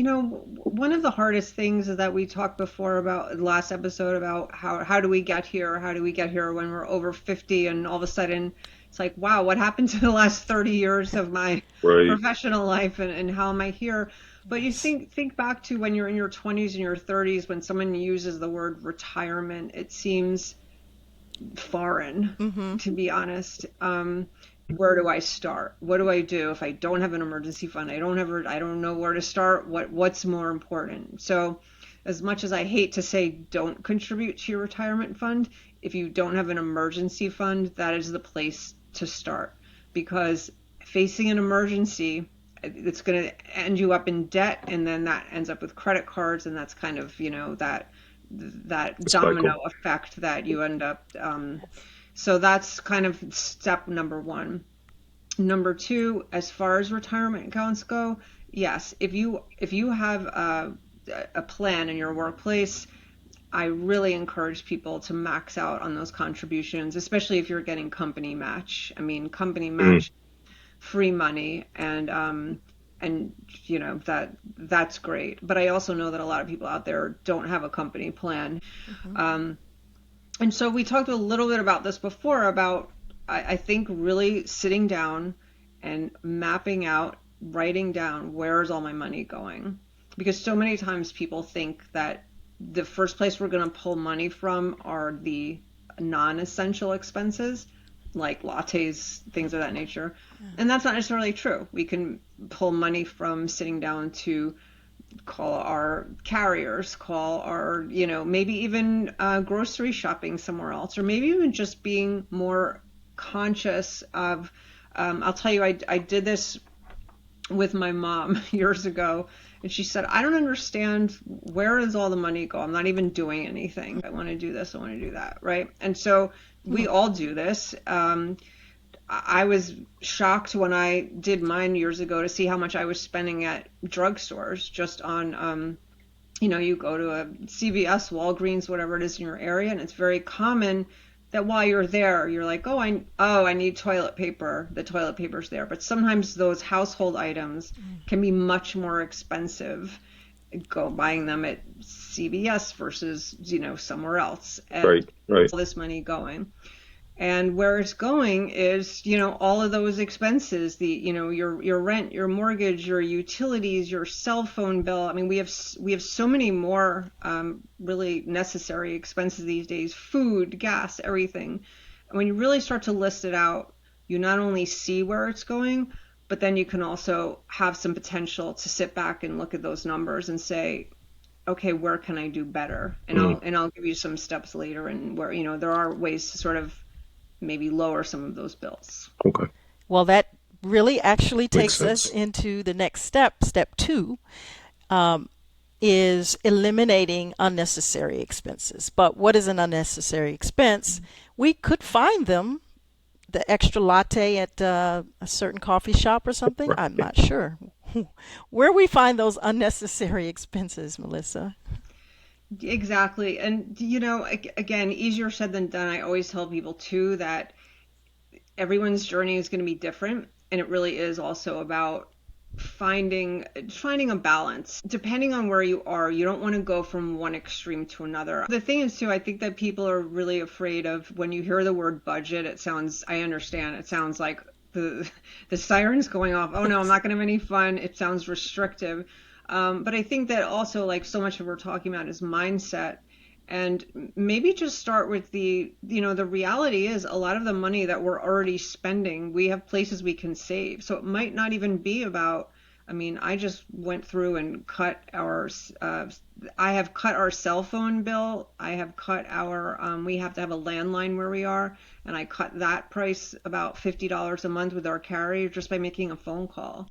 One of the hardest things is that we talked before about the last episode about how do we get here? How do we get here when we're over 50 and all of a sudden it's like, wow, what happened to the last 30 years of my Right. professional life and how am I here? But you think back to when you're in your 20s and your 30s when someone uses the word retirement, it seems foreign, Mm-hmm. to be honest. Where do I start? What do I do if I don't have an emergency fund? I don't know where to start. What's more important? So, as much as I hate to say don't contribute to your retirement fund, if you don't have an emergency fund, that is the place to start because facing an emergency, it's going to end you up in debt, and then that ends up with credit cards, and that's kind of, that The domino cycle. effect that you end up. So that's kind of step number one. Number two, as far as retirement accounts go, yes, if you have a plan in your workplace, I really encourage people to max out on those contributions, especially if you're getting company match. I mean, company Mm, match, free money, and that's great. But I also know that a lot of people out there don't have a company plan. Mm-hmm. Um, and so we talked a little bit about this before about I think really sitting down and mapping out, writing down where's all my money going. Because so many times people think that the first place we're going to pull money from are the non-essential expenses like lattes, things of that nature. And that's not necessarily true. We can pull money from sitting down to call our carriers, call our, maybe even grocery shopping somewhere else, or maybe even just being more conscious of. I'll tell you, I did this with my mom years ago, and she said, I don't understand where does all the money go? I'm not even doing anything. I want to do this, I want to do that, right? And so we all do this. I was shocked when I did mine years ago to see how much I was spending at drugstores just on, you go to a CVS, Walgreens, whatever it is in your area, and it's very common that while you're there, you're like, I need toilet paper. The toilet paper's there. But sometimes those household items can be much more expensive. Go buying them at CVS versus, somewhere else. And right. Right. all this money going. And where it's going is, all of those expenses, your rent, your mortgage, your utilities, your cell phone bill. I mean, we have so many more really necessary expenses these days, food, gas, everything. And when you really start to list it out, you not only see where it's going, but then you can also have some potential to sit back and look at those numbers and say, okay, where can I do better? And Mm, I'll give you some steps later and where, there are ways to sort of maybe lower some of those bills. okay. Well, that really actually Makes takes us sense. into the next step. Step two um, is eliminating unnecessary expenses. But what is an unnecessary expense? We could find them, the extra latte at a certain coffee shop or something. I'm Right. not sure. Where we find those unnecessary expenses, Melissa? Exactly. And, again, easier said than done. I always tell people too that everyone's journey is going to be different. And it really is also about finding a balance. Depending on where you are, you don't want to go from one extreme to another. The thing is too, I think that people are really afraid of when you hear the word budget, I understand, it sounds like the sirens going off. Oh no, I'm not going to have any fun. It sounds restrictive. But I think that also, like, so much of what we're talking about is mindset. And maybe just start with the reality is a lot of the money that we're already spending, we have places we can save. So it might not even be about, I mean, I just went through and I have cut our cell phone bill. I have cut we have to have a landline where we are. And I cut that price about $50 a month with our carrier just by making a phone call.